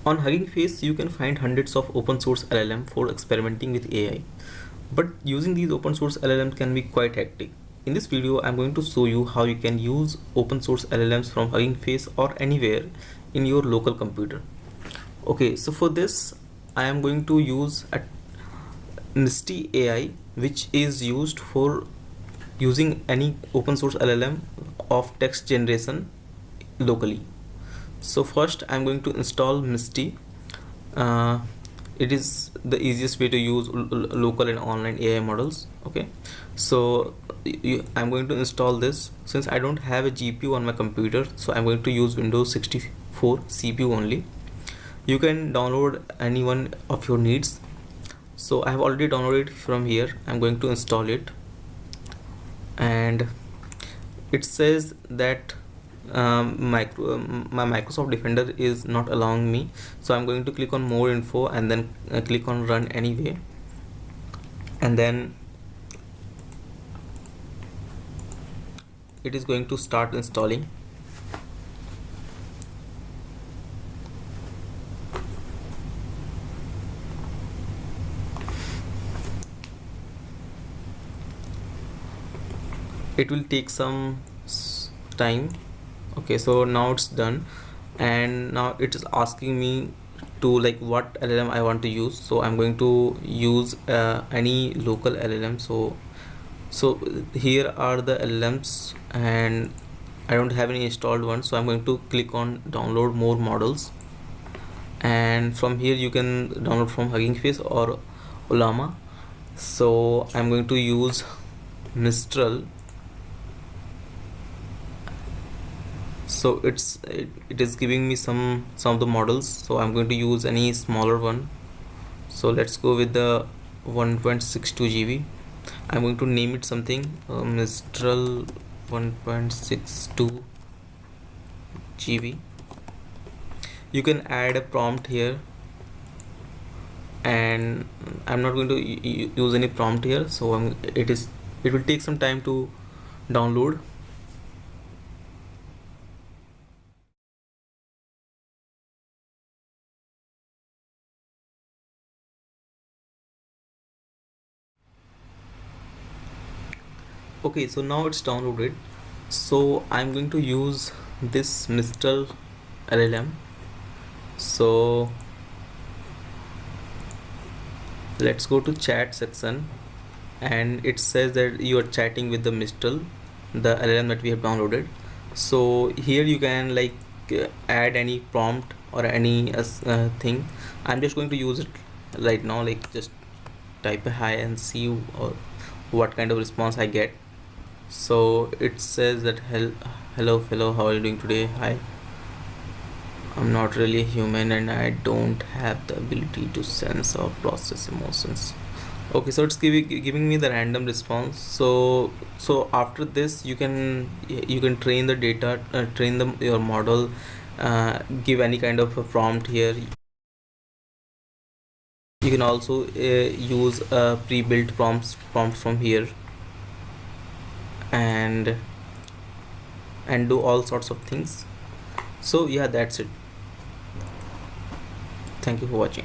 On Hugging Face, you can find hundreds of open source LLM for experimenting with AI. But using these open source LLMs can be quite hectic. In this video, I'm going to show you how you can use open source LLMs from Hugging Face or anywhere in your local computer. Okay, so for this, I am going to use a Misty AI, which is used for using any open source LLM of text generation locally. So first I'm going to install Misty. It is the easiest way to use local and online AI models. Okay, so I'm going to install this. Since I don't have a GPU on my computer, so I'm going to use Windows 64 CPU only. You can download any one of your needs. So I have already downloaded from here. I'm going to install it, and it says that my Microsoft Defender is not allowing me, so I'm going to click on more info and then click on run anyway, and then it is going to start installing. It will take some time. Okay, so now it's done, and now it is asking me to like what LLM I want to use. So I'm going to use any local LLM. So here are the LLMs, and I don't have any installed one, so I'm going to click on download more models, and from here you can download from Hugging Face or Ollama. So I'm going to use Mistral. So it is giving me some of the models, so I'm going to use any smaller one. So let's go with the 1.62 GB. I'm going to name it something, Mistral 1.62 GB. You can add a prompt here, and I'm not going to use any prompt here, so it will take some time to download. Okay, so now it's downloaded. So I'm going to use this Mistral LLM. So let's go to chat section, and it says that you are chatting with the Mistral, the LLM that we have downloaded. So here you can like add any prompt or any thing. I'm just going to use it right now, like just type a hi and see what kind of response I get. So it says that hello fellow, how are you doing today? Hi, I'm not really human and I don't have the ability to sense or process emotions. Okay, so it's giving me the random response. So after this you can train the data, train your model, give any kind of a prompt here. You can also use pre-built prompts from here, and do all sorts of things. So yeah, that's it. Thank you for watching.